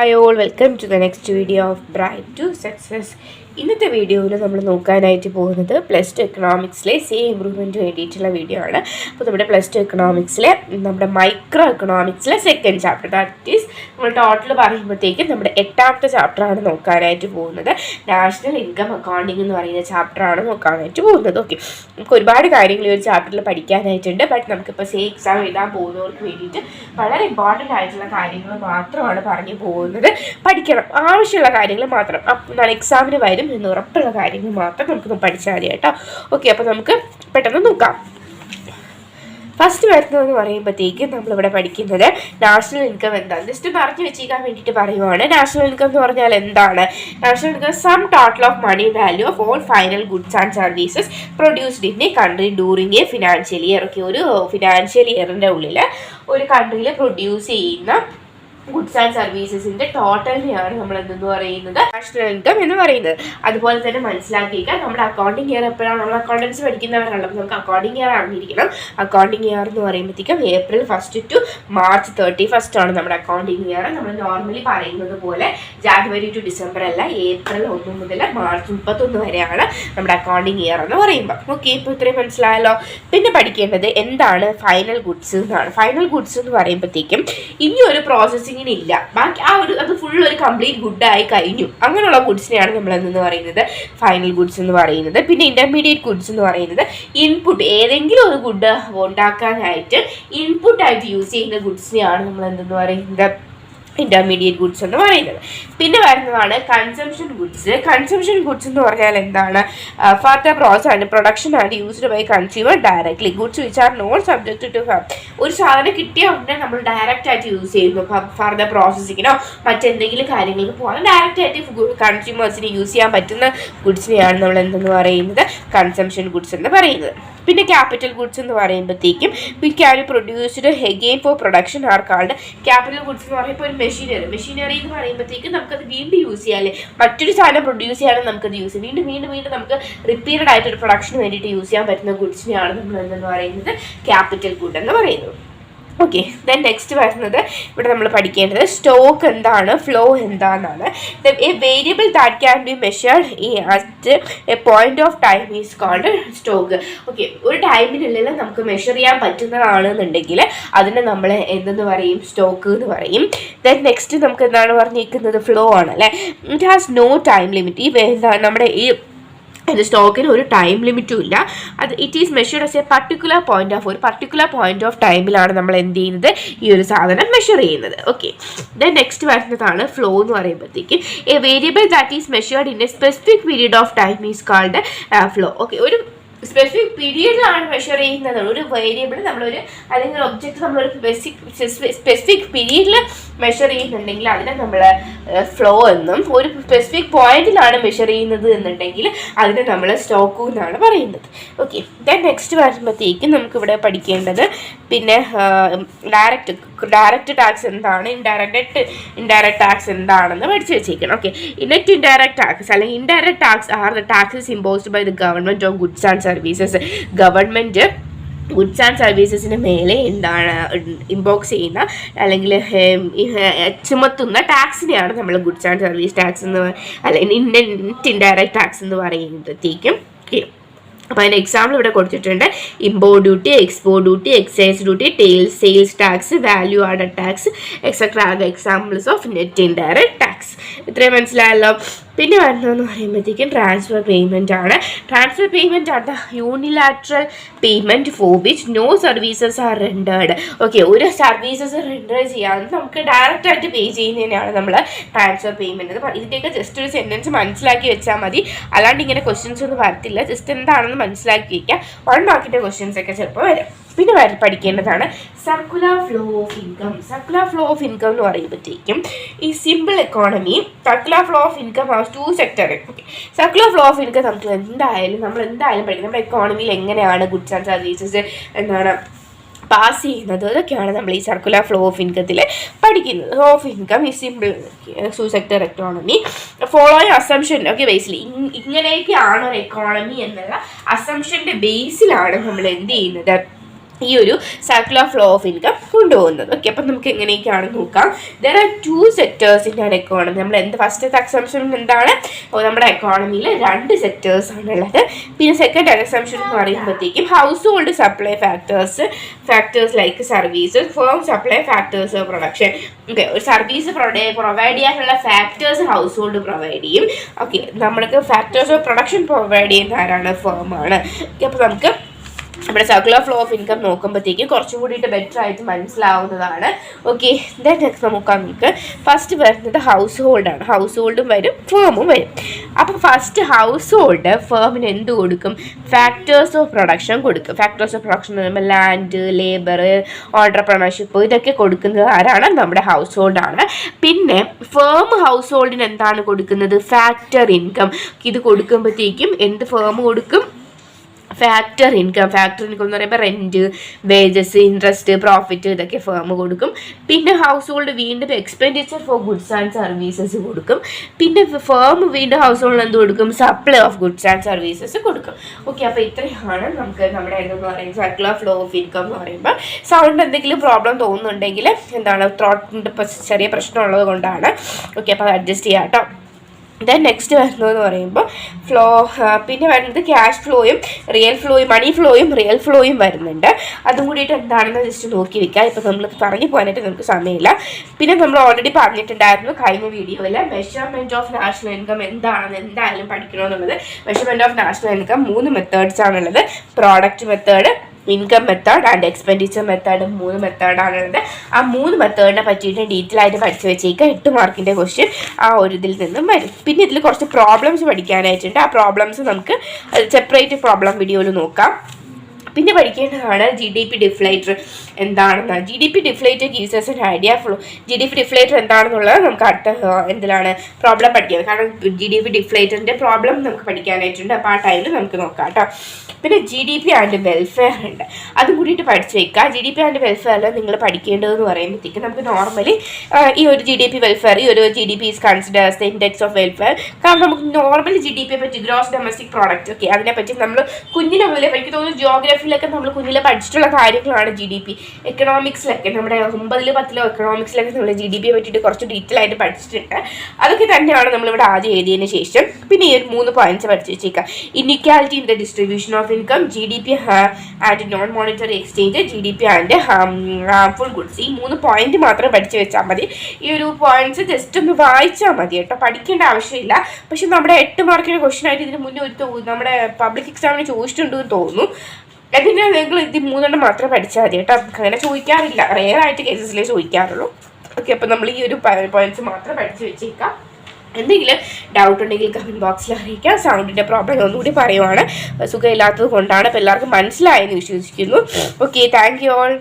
Hi all, welcome to the next video of Bright to Success. ഇന്നത്തെ വീഡിയോയിൽ നമ്മൾ നോക്കാനായിട്ട് പോകുന്നത് പ്ലസ് ടു എക്കണോമിക്സിലെ ഇമ്പ്രൂവ്മെൻറ്റ് വേണ്ടിയിട്ടുള്ള വീഡിയോ ആണ്. അപ്പോൾ നമ്മുടെ പ്ലസ് ടു എക്കണോമിക്സിലെ നമ്മുടെ മൈക്രോ എക്കണോമിക്സിലെ സെക്കൻഡ് ചാപ്റ്റർ, ദാറ്റ് ഈസ് നമ്മൾ ടോട്ടൽ പറയുമ്പോഴത്തേക്കും നമ്മുടെ 8ാമത്തെ ചാപ്റ്ററാണ് നോക്കാനായിട്ട് പോകുന്നത്. നാഷണൽ ഇൻകം അക്കൗണ്ടിങ് എന്ന് പറയുന്ന ചാപ്റ്ററാണ് നോക്കാനായിട്ട് പോകുന്നത്. ഓക്കെ, നമുക്ക് ഒരുപാട് കാര്യങ്ങൾ ഈ ഒരു ചാപ്റ്ററിൽ പഠിക്കാനായിട്ടുണ്ട്. ബട്ട് നമുക്കിപ്പോൾ എക്സാം എഴുതാൻ പോകുന്നവർക്ക് വേണ്ടിയിട്ട് വളരെ ഇമ്പോർട്ടൻ്റ് ആയിട്ടുള്ള കാര്യങ്ങൾ മാത്രമാണ് പറഞ്ഞു പോകുന്നത്. പഠിക്കണം, ആവശ്യമുള്ള കാര്യങ്ങൾ മാത്രം. അപ്പോൾ എക്സാമിന് വരും എന്ന് ഉറപ്പുള്ള കാര്യങ്ങൾ മാത്രം നമുക്ക് പഠിച്ചാൽ മതി കേട്ടോ. ഓക്കെ, അപ്പോൾ നമുക്ക് പെട്ടെന്ന് നോക്കാം. ഫസ്റ്റ് വരുന്നതെന്ന് പറയുമ്പോഴത്തേക്കും നമ്മളിവിടെ പഠിക്കുന്നത് നാഷണൽ ഇൻകം എന്താണ്. ജസ്റ്റ് പറഞ്ഞു വെച്ചിരിക്കാൻ വേണ്ടിയിട്ട് പറയുവാണ്. നാഷണൽ ഇൻകം എന്ന് പറഞ്ഞാൽ എന്താണ്? National income sum total of money value of all final goods and services produced in a country during a financial year. Okay, ഒരു ഫിനാൻഷ്യൽ ഇയറിൻ്റെ ഉള്ളിൽ ഒരു കൺട്രിയിൽ പ്രൊഡ്യൂസ് ചെയ്യുന്ന ഗുഡ്സ് ആൻഡ് സർവീസസിൻ്റെ ടോട്ടലിനെയാണ് നമ്മൾ എന്തെന്ന് പറയുന്നത് നാഷണൽ ഇൻകം എന്ന് പറയുന്നത്. അതുപോലെ തന്നെ മനസ്സിലാക്കിയിരിക്കുക, നമ്മുടെ അക്കൗണ്ടിങ് ഇയർ എപ്പോഴാണ്? നമ്മൾ അക്കൗണ്ടൻസി പഠിക്കുന്നവരാണല്ലോ, അപ്പോൾ നമുക്ക് അക്കൗണ്ടിങ് ഇയർ അറിഞ്ഞിരിക്കണം. അക്കൗണ്ടിങ് ഇയർ എന്ന് പറയുമ്പോഴത്തേക്കും April 1 to March 31 ആണ് നമ്മുടെ അക്കൗണ്ടിങ് ഇയർ. നമ്മൾ നോർമലി പറയുന്നത് പോലെ January to December അല്ല, April 1 മുതൽ March 31 വരെയാണ് നമ്മുടെ അക്കൗണ്ടിങ് ഇയർ എന്ന് പറയുമ്പോൾ. ഓക്കെ, ഇപ്പോൾ ഇത്രയും മനസ്സിലായല്ലോ. പിന്നെ പഠിക്കേണ്ടത് എന്താണ് ഫൈനൽ ഗുഡ്സ് എന്നാണ്. ഫൈനൽ ഗുഡ്സ് എന്ന് പറയുമ്പോഴത്തേക്കും ഇനി ഒരു പ്രോസസ്സിംഗ് ഇല്ല, ബാക്കി അത് ഫുൾ ഒരു കംപ്ലീറ്റ് ഗുഡായി കഴിഞ്ഞു. അങ്ങനെയുള്ള ഗുഡ്സിനെയാണ് നമ്മൾ എന്തെന്ന് പറയുന്നത് ഫൈനൽ ഗുഡ്സ് എന്ന് പറയുന്നത്. പിന്നെ ഇന്റർമീഡിയറ്റ് ഗുഡ്സ് എന്ന് പറയുന്നത് ഇൻപുട്ട്, ഏതെങ്കിലും ഒരു ഗുഡ് ഉണ്ടാക്കാനായിട്ട് ഇൻപുട്ടായിട്ട് യൂസ് ചെയ്യുന്ന ഗുഡ്സിനെയാണ് നമ്മൾ എന്തെന്ന് പറയുന്നത് ഇന്റർമീഡിയറ്റ് ഗുഡ്സ് എന്ന് പറയുന്നത്. പിന്നെ വരുന്നതാണ് കൺസംഷൻ ഗുഡ്സ്. കൺസംഷൻ ഗുഡ്സ് എന്ന് പറഞ്ഞാൽ എന്താണ്? Further process and production and used by consumer directly. Goods which are not subject to ഒരു സാധനം കിട്ടിയ ഉടനെ നമ്മൾ ഡയറക്റ്റ് ആയിട്ട് യൂസ് ചെയ്യുന്നു. ഫർദർ പ്രോസസ്സിങ്ങിനോ മറ്റെന്തെങ്കിലും കാര്യങ്ങൾക്ക് പോകാൻ ഡയറക്റ്റ് ആയിട്ട് കൺസ്യൂമേഴ്സിന് യൂസ് ചെയ്യാൻ പറ്റുന്ന ഗുഡ്സിനെയാണ് നമ്മൾ എന്തെന്ന് പറയുന്നത് കൺസംഷൻ ഗുഡ്സ് എന്ന് പറയുന്നത്. പിന്നെ ക്യാപിറ്റൽ ഗുഡ്സ് എന്ന് പറയുമ്പോഴത്തേക്കും which can be produced again for production are called capital goods എന്ന് പറയുമ്പോൾ ഒരു മെഷീനറി എന്ന് പറയുമ്പോഴത്തേക്കും നമുക്കത് വീണ്ടും യൂസ് ചെയ്യാം അല്ലേ? മറ്റൊരു സാധനം പ്രൊഡ്യൂസ് ചെയ്യാനും നമുക്കത് യൂസ് ചെയ്യാം. വീണ്ടും നമുക്ക് റിപ്പീറ്റഡ് ആയിട്ട് ഒരു പ്രൊഡക്ഷന് വേണ്ടിയിട്ട് യൂസ് ചെയ്യാൻ പറ്റുന്ന ഗുഡ്സിനെയാണ് നമ്മൾ എന്തെന്ന് പറയുന്നത് ക്യാപിറ്റൽ ഗുഡ് എന്ന് പറയുന്നത്. ഓക്കെ, ദെൻ നെക്സ്റ്റ് വരുന്നത് ഇവിടെ നമ്മൾ പഠിക്കേണ്ടത് സ്റ്റോക്ക് എന്താണ്, ഫ്ലോ എന്താണെന്നാണ്. A variable that can be measured at a point of time is called stock. Okay, ഒരു ടൈമിനുള്ളിൽ നമുക്ക് മെഷർ ചെയ്യാൻ പറ്റുന്നതാണെന്നുണ്ടെങ്കിൽ അതിനെ നമ്മൾ എന്തെന്ന് പറയും? സ്റ്റോക്ക് എന്ന് പറയും. ദെൻ നെക്സ്റ്റ് നമുക്ക് എന്താണ് പറഞ്ഞിരിക്കുന്നത്? ഫ്ലോ ആണ് അല്ലേ. It has no time limit. ഈ നമ്മുടെ ഈ സ്റ്റോക്കിന് ഒരു ടൈം ലിമിറ്റും ഇല്ല. അത് it is measured as a particular point of ടൈമിലാണ് നമ്മൾ എന്ത് ചെയ്യുന്നത്? ഈ ഒരു സാധനം മെഷർ ചെയ്യുന്നത്. ഓക്കെ, ദെൻ നെക്സ്റ്റ് വരുന്നതാണ് ഫ്ലോ എന്ന് പറയുമ്പോഴത്തേക്കും a variable that is measured in a specific period of time is called flow. Okay, ഒരു സ്പെസിഫിക് പീരീഡിലാണ് മെഷർ ചെയ്യുന്നത്. ഒരു വേരിയബിൾ നമ്മളൊരു അല്ലെങ്കിൽ ഒരു ഒബ്ജക്റ്റ് നമ്മളൊരു സ്പെസിഫിക് പീരീഡിൽ മെഷർ ചെയ്യുന്നുണ്ടെങ്കിൽ അതിനെ നമ്മൾ ഫ്ലോ എന്നും, ഒരു സ്പെസിഫിക് പോയിന്റിലാണ് മെഷർ ചെയ്യുന്നത് എന്നുണ്ടെങ്കിൽ അതിനെ നമ്മൾ സ്റ്റോക്ക് എന്നാണ് പറയുന്നത്. ഓക്കെ, ദെൻ നെക്സ്റ്റ് വരുമ്പോഴത്തേക്കും നമുക്കിവിടെ പഠിക്കേണ്ടത് പിന്നെ ഡയറക്റ്റ് ടാക്സ് എന്താണ്, ഇൻഡയറക്റ്റ് ടാക്സ് എന്താണെന്ന് പഠിച്ചു വെച്ചേക്കണം. ഓക്കെ, നെറ്റ് ഇൻഡയറക്റ്റ് ടാക്സ് അല്ലെങ്കിൽ indirect tax are the taxes imposed by the government of goods and services. Government goods and സർവീസസിന് മേലെ എന്താണ് ഇമ്പോക്സ് ചെയ്യുന്ന അല്ലെങ്കിൽ ചുമത്തുന്ന ടാക്സിനെയാണ് നമ്മൾ ഗുഡ്സ് ആൻഡ് സർവീസ് ടാക്സ് എന്ന് അല്ലെങ്കിൽ നെറ്റ് ഇൻഡയറക്റ്റ് ടാക്സ് എന്ന് പറയുമ്പോഴത്തേക്കും. അപ്പോൾ അതിൻ്റെ എക്സാമ്പിൾ ഇവിടെ കൊടുത്തിട്ടുണ്ട്. Import duty, export duty, excise duty, sales tax, value added tax etcetera are examples of net indirect tax. ഇത്രയും മനസ്സിലായല്ലോ. പിന്നെ വരുന്നതെന്ന് പറയുമ്പോഴത്തേക്കും ട്രാൻസ്ഫർ പേയ്മെൻ്റ് ആണ്. ട്രാൻസ്ഫർ പേയ്മെൻ്റ് ആണ് the unilateral payment for which no services are rendered. Okay, ഒരു services render ചെയ്യാതെ നമുക്ക് ഡയറക്റ്റ് ആയിട്ട് പേ ചെയ്യുന്നതിനാണ് നമ്മൾ ട്രാൻസ്ഫർ പേയ്മെൻറ്റ് എന്ന് പറയുന്നത്. ഇതിൻ്റെയൊക്കെ ജസ്റ്റ് ഒരു സെൻറ്റൻസ് മനസ്സിലാക്കി വെച്ചാൽ മതി, അല്ലാണ്ട് ഇങ്ങനെ ക്വസ്റ്റ്യൻസ് ഒന്നും വരത്തില്ല. ജസ്റ്റ് എന്താണെന്ന് മനസ്സിലാക്കി വയ്ക്കുക. 1 മാർക്കിൻ്റെ ക്വസ്റ്റ്യൻസ് ഒക്കെ ചിലപ്പോൾ വരും. പിന്നെ പഠിക്കേണ്ടതാണ് circular flow of income. Circular flow of income എന്ന് പറയുമ്പോഴത്തേക്കും ഈ simple economy circular flow of income has 2 sector. Okay, circular flow of income നമ്മൾ എന്തായാലും പഠിക്കും. നമ്മുടെ എക്കോണമിയിൽ എങ്ങനെയാണ് ഗുഡ്സ് ആൻഡ് സർവീസസ് എന്താണ് പാസ് ചെയ്യുന്നത്, അതൊക്കെയാണ് നമ്മൾ ഈ സർക്കുലർ ഫ്ലോ ഓഫ് ഇൻകത്തിൽ പഠിക്കുന്നത്. ഫ്ലോ ഓഫ് ഇൻകം ഈ simple 2 sector economy following assumption. Okay, basically ഇങ്ങനെയൊക്കെയാണ് ഒരു എക്കോണമി എന്നുള്ള അസംഷൻ്റെ ബേസിലാണ് നമ്മൾ എന്ത് ചെയ്യുന്നത് ഈ ഒരു സർക്കുലർ ഫ്ലോ ഓഫ് ഇൻകം കൊണ്ടുപോകുന്നത്. ഓക്കെ, അപ്പം നമുക്ക് എങ്ങനെയൊക്കെയാണ് നോക്കാം. There are 2 sectors in an economy. നമ്മൾ ഫസ്റ്റത്തെ അസംപ്ഷൻ എന്താണ്? നമ്മുടെ എക്കോണമിയിൽ 2 സെക്ടേഴ്സ് ആണുള്ളത്. പിന്നെ സെക്കൻഡ് അസംപ്ഷൻ എന്ന് പറയുമ്പോഴത്തേക്കും house hold supply factors like services, firm supply factors of production. Okay, ഒരു സർവീസ് പ്രൊവൈഡ് ചെയ്യാനുള്ള ഫാക്ടേഴ്സ് ഹൗസ് ഹോൾഡ് പ്രൊവൈഡ് ചെയ്യും. ഓക്കെ, നമ്മൾക്ക് ഫാക്ടേഴ്സ് ഓഫ് പ്രൊഡക്ഷൻ പ്രൊവൈഡ് ചെയ്യുന്ന ആരാണ്? ഫേമാണ്. ഓക്കെ, അപ്പോൾ നമുക്ക് നമ്മുടെ സർക്കുലർ ഫ്ലോ ഓഫ് ഇൻകം നോക്കുമ്പോഴത്തേക്കും കുറച്ചും കൂടിയിട്ട് ബെറ്റർ ആയിട്ട് മനസ്സിലാവുന്നതാണ്. ഓക്കെ, ദെൻ നമുക്ക് ഫസ്റ്റ് വരുന്നത് ഹൗസ് ഹോൾഡാണ്. ഹൗസ് ഹോൾഡും വരും, ഫേമും വരും. അപ്പം ഫസ്റ്റ് ഹൗസ് ഹോൾഡ് ഫേമിന് എന്ത് കൊടുക്കും? ഫാക്ടേഴ്സ് ഓഫ് പ്രൊഡക്ഷൻ കൊടുക്കും. ഫാക്ടേഴ്സ് ഓഫ് പ്രൊഡക്ഷൻ എന്ന് പറയുമ്പോൾ ലാൻഡ്, ലേബർ, ഓൺട്രപ്രണർഷിപ്പ് ഇതൊക്കെ കൊടുക്കുന്നത് ആരാണ്? നമ്മുടെ ഹൗസ് ഹോൾഡാണ്. പിന്നെ ഫേം ഹൗസ് ഹോൾഡിന് എന്താണ് കൊടുക്കുന്നത്? Factor income. ഇത് കൊടുക്കുമ്പോഴത്തേക്കും എന്ത് ഫേം കൊടുക്കും? ഫാക്ടർ ഇൻകം എന്ന് പറയുമ്പോൾ റെൻറ്റ്, വേജസ്, ഇൻട്രസ്റ്റ്, പ്രോഫിറ്റ് ഇതൊക്കെ ഫേം കൊടുക്കും. പിന്നെ ഹൗസ് ഹോൾഡ് വീണ്ടും expenditure four goods and services കൊടുക്കും. പിന്നെ ഫേം വീണ്ടും ഹൗസ് ഹോൾഡ് എന്ത് കൊടുക്കും? Supply of goods and services കൊടുക്കും. ഓക്കെ, അപ്പോൾ ഇത്രയാണ് നമുക്ക് നമ്മുടെ എന്തെന്ന് പറയുന്നത് സർക്കുലർ ഫ്ലോ ഓഫ് ഇൻകം എന്ന് പറയുമ്പോൾ. സൗണ്ട് എന്തെങ്കിലും പ്രോബ്ലം തോന്നുന്നുണ്ടെങ്കിൽ എന്താണ്, ത്രോട്ടിൻ്റെ ചെറിയ പ്രശ്നമുള്ളത് കൊണ്ടാണ്. ഓക്കെ, അപ്പോൾ അത് അഡ്ജസ്റ്റ് ചെയ്യാം കേട്ടോ. ദെൻ നെക്സ്റ്റ് വരുന്നതെന്ന് പറയുമ്പോൾ പിന്നെ വരുന്നത് ക്യാഷ് ഫ്ലോയും റിയൽ ഫ്ലോയും, മണി ഫ്ലോയും റിയൽ ഫ്ലോയും വരുന്നുണ്ട്. അതും കൂടിയിട്ട് എന്താണെന്ന് ജസ്റ്റ് നോക്കി വെക്കാം. ഇപ്പോൾ നമ്മൾ പറഞ്ഞു പോകാനായിട്ട് നമുക്ക് സമയമില്ല. പിന്നെ നമ്മൾ ഓൾറെഡി പറഞ്ഞിട്ടുണ്ടായിരുന്നു കഴിഞ്ഞ വീഡിയോയിൽ മെഷർമെൻറ്റ് ഓഫ് നാഷണൽ ഇൻകം എന്താണെന്ന് എന്തായാലും പഠിക്കണമെന്നുള്ളത്. Measurement of national income 3 methods ആണുള്ളത്. Product method, income method and expenditure method, 3 മെത്തേഡാണുള്ളത്. ആ 3 മെത്തേഡിനെ പറ്റിയിട്ട് ഡീറ്റെയിൽ ആയിട്ട് പഠിച്ചു വെച്ചേക്കുക. 8 മാർക്കിൻ്റെ ക്വസ്റ്റ്യൻ ആ ഒരു ഇതിൽ നിന്നും വരും. പിന്നെ ഇതിൽ കുറച്ച് പ്രോബ്ലംസ് പഠിക്കാനായിട്ടുണ്ട്. ആ പ്രോബ്ലംസ് നമുക്ക് സെപ്പറേറ്റ് പ്രോബ്ലം വീഡിയോയിൽ നോക്കാം. പിന്നെ പഠിക്കേണ്ടതാണ് GDP ഡിഫ്ലേറ്റർ എന്താണെന്ന്. GDP deflator gives us an idea flow. GDP deflator എന്താണെന്നുള്ളത് നമുക്ക് അടുത്ത എന്തിലാണ് പ്രോബ്ലം പഠിക്കാം. കാരണം GDP ഡിഫ്ലേറ്ററിൻ്റെ പ്രോബ്ലം നമുക്ക് പഠിക്കാനായിട്ടുണ്ട്. അപ്പോൾ ആ ടൈമിൽ നമുക്ക് നോക്കാം കേട്ടോ. പിന്നെ GDP ആൻഡ് വെൽഫെയർ ഉണ്ട്, അതും കൂടിയിട്ട് പഠിച്ചു വെക്കുക. GDP ആൻഡ് വെൽഫെയറിൽ നിങ്ങൾ പഠിക്കേണ്ടതെന്ന് പറയുമ്പോഴത്തേക്ക് നമുക്ക് നോർമലി ഈ ഒരു GDP വെൽഫെയർ, ഈ ഒരു GDP is considers the index of welfare. കാരണം നമുക്ക് നോർമലി GDPയെ പറ്റി, ഗ്രോസ് ഡൊമസ്റ്റിക് പ്രോഡക്റ്റ്, ഓക്കെ, അതിനെപ്പറ്റി നമ്മൾ കുഞ്ഞിലെ മുതലേ എനിക്ക് തോന്നുന്നു ജോഗ്രഫിയിലൊക്കെ നമ്മൾ കുഞ്ഞിലെ പഠിച്ചിട്ടുള്ള കാര്യങ്ങളാണ്. GDP എക്കണോമിക്സിലൊക്കെ നമ്മുടെ 9ലും 10ലും എക്കണോമിക്സിലൊക്കെ നമ്മൾ GDPയെ പറ്റിയിട്ട് കുറച്ച് ഡീറ്റെയിൽ ആയിട്ട് പഠിച്ചിട്ടുണ്ട്. അതൊക്കെ തന്നെയാണ് നമ്മളിവിടെ ആദ്യം എഴുതിയതിന് ശേഷം. പിന്നെ ഈ ഒരു 3 പോയിന്റ്സ് പഠിച്ചു വെച്ചേക്കാം. Inequality in the distribution of income, GDP and non monetary exchange, GDP and harmful goods. ഈ 3 പോയിന്റ് മാത്രം പഠിച്ചു വെച്ചാൽ മതി. ഈ ഒരു പോയിന്റ്സ് ജസ്റ്റ് ഒന്ന് വായിച്ചാൽ മതി കേട്ടോ, പഠിക്കേണ്ട ആവശ്യമില്ല. പക്ഷെ നമ്മുടെ 8 മാർക്കിൻ്റെ ക്വസ്റ്റ്യൻ ആയിട്ട് ഇതിന് മുന്നേ നമ്മുടെ പബ്ലിക് എക്സാമിന് ചോദിച്ചിട്ടുണ്ടെന്ന് തോന്നുന്നു. അതിന് നിങ്ങൾ ഇത് 3 മാത്രം പഠിച്ചാൽ മതി കേട്ടോ. അങ്ങനെ ചോദിക്കാറില്ല, റെയറായിട്ട് കേസസിലേ ചോദിക്കാറുള്ളൂ. ഓക്കെ, അപ്പോൾ നമ്മൾ ഈ ഒരു പോയിന്റ്സ് മാത്രം പഠിച്ചു വെച്ചേക്കാം. എന്തെങ്കിലും ഡൗട്ട് ഉണ്ടെങ്കിൽ കമൻറ്റ് ബോക്സിൽ അറിയിക്കാം. സൗണ്ടിൻ്റെ പ്രോബ്ലം ഒന്നുകൂടി പറയുവാണ്, സുഖമില്ലാത്തത് കൊണ്ടാണ്. അപ്പോൾ എല്ലാവർക്കും മനസ്സിലായെന്ന് വിശ്വസിക്കുന്നു. Okay, thank you all.